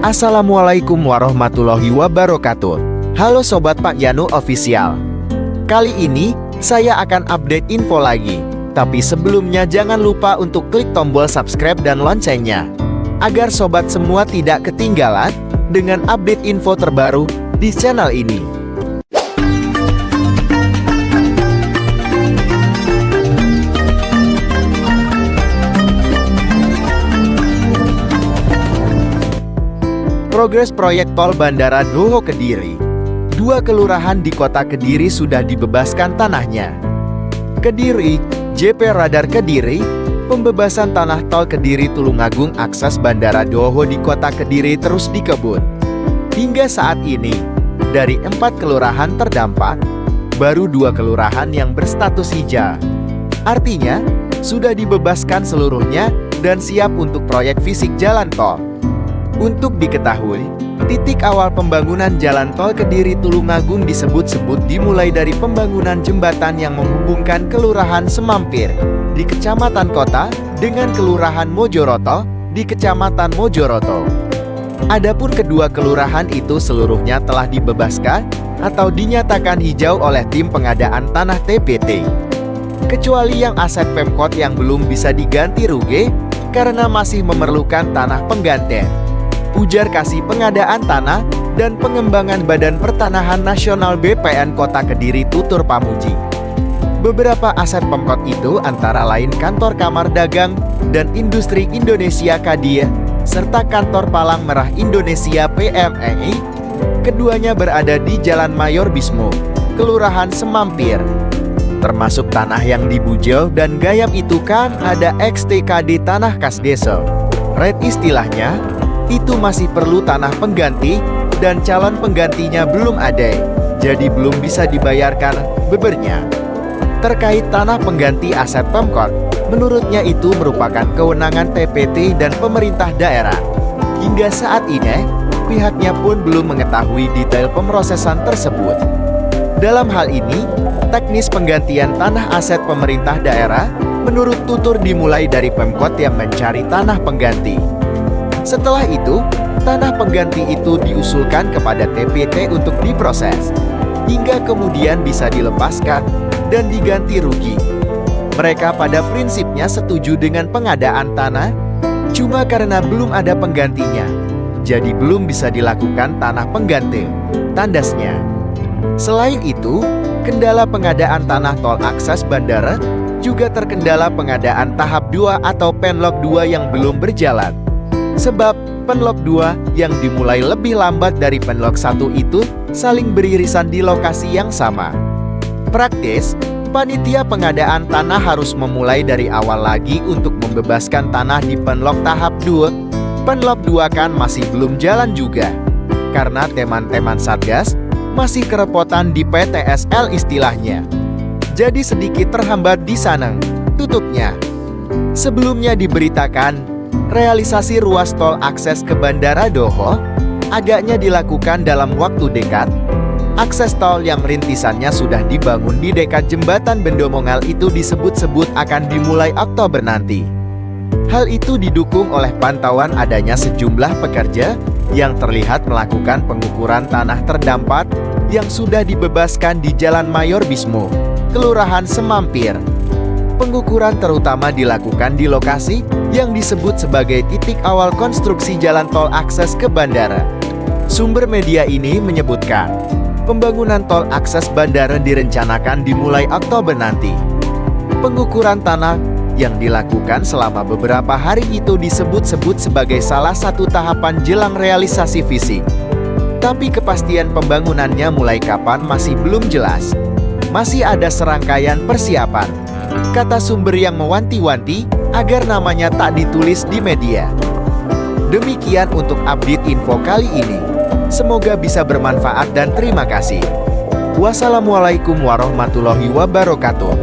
Assalamualaikum warahmatullahi wabarakatuh. Halo Sobat Pak Yanu Official. Kali ini, saya akan update info lagi. Tapi sebelumnya jangan lupa untuk klik tombol subscribe dan loncengnya, agar sobat semua tidak ketinggalan dengan update info terbaru di channel ini. Progres proyek tol Bandara Doho Kediri. Dua kelurahan di kota Kediri sudah dibebaskan tanahnya. Kediri, JP Radar Kediri, pembebasan tanah tol Kediri Tulungagung akses Bandara Doho di kota Kediri terus dikebut. Hingga saat ini, dari 4 kelurahan terdampak, baru 2 kelurahan yang berstatus hijau. Artinya, sudah dibebaskan seluruhnya dan siap untuk proyek fisik jalan tol. Untuk diketahui, titik awal pembangunan jalan tol Kediri Tulungagung disebut-sebut dimulai dari pembangunan jembatan yang menghubungkan Kelurahan Semampir di Kecamatan Kota dengan Kelurahan Mojoroto di Kecamatan Mojoroto. Adapun kedua kelurahan itu seluruhnya telah dibebaskan atau dinyatakan hijau oleh tim pengadaan tanah TPT. Kecuali yang aset Pemkot yang belum bisa diganti rugi karena masih memerlukan tanah penggantian, ujar Kasih Pengadaan Tanah dan Pengembangan Badan Pertanahan Nasional BPN Kota Kediri Tutur Pamuji. Beberapa aset Pemkot itu antara lain Kantor Kamar Dagang dan Industri Indonesia Kadia, serta Kantor Palang Merah Indonesia PMEI. Keduanya berada di Jalan Mayor Bismo, Kelurahan Semampir. Termasuk tanah yang dibujau dan gayam itu kan ada XTKD tanah kas desa. Red istilahnya, itu masih perlu tanah pengganti, dan calon penggantinya belum ada, jadi belum bisa dibayarkan bebernya. Terkait tanah pengganti aset Pemkot, menurutnya itu merupakan kewenangan TPT dan pemerintah daerah. Hingga saat ini, pihaknya pun belum mengetahui detail pemrosesan tersebut. Dalam hal ini, teknis penggantian tanah aset pemerintah daerah, menurut tutur dimulai dari Pemkot yang mencari tanah pengganti. Setelah itu, tanah pengganti itu diusulkan kepada TPT untuk diproses, hingga kemudian bisa dilepaskan dan diganti rugi. Mereka pada prinsipnya setuju dengan pengadaan tanah, cuma karena belum ada penggantinya, jadi belum bisa dilakukan tanah pengganti, tandasnya. Selain itu, kendala pengadaan tanah tol akses bandara juga terkendala pengadaan tahap 2 atau Penlok 2 yang belum berjalan. Sebab Penlok 2 yang dimulai lebih lambat dari Penlok 1 itu saling beririsan di lokasi yang sama. Praktis, panitia pengadaan tanah harus memulai dari awal lagi untuk membebaskan tanah di Penlok tahap 2. Penlok 2 kan masih belum jalan juga, karena teman-teman Satgas masih kerepotan di PTSL istilahnya. Jadi sedikit terhambat di sana tutupnya. Sebelumnya diberitakan, realisasi ruas tol akses ke Bandara Doho agaknya dilakukan dalam waktu dekat. Akses tol yang rintisannya sudah dibangun di dekat jembatan Bendomongal itu disebut-sebut akan dimulai Oktober nanti. Hal itu didukung oleh pantauan adanya sejumlah pekerja yang terlihat melakukan pengukuran tanah terdampak yang sudah dibebaskan di Jalan Mayor Bismo, Kelurahan Semampir. Pengukuran terutama dilakukan di lokasi yang disebut sebagai titik awal konstruksi jalan tol akses ke bandara. Sumber media ini menyebutkan, pembangunan tol akses bandara direncanakan dimulai Oktober nanti. Pengukuran tanah yang dilakukan selama beberapa hari itu disebut-sebut sebagai salah satu tahapan jelang realisasi fisik. Tapi kepastian pembangunannya mulai kapan masih belum jelas. Masih ada serangkaian persiapan, kata sumber yang mewanti-wanti agar namanya tak ditulis di media. Demikian untuk update info kali ini. Semoga bisa bermanfaat dan terima kasih. Wassalamualaikum warahmatullahi wabarakatuh.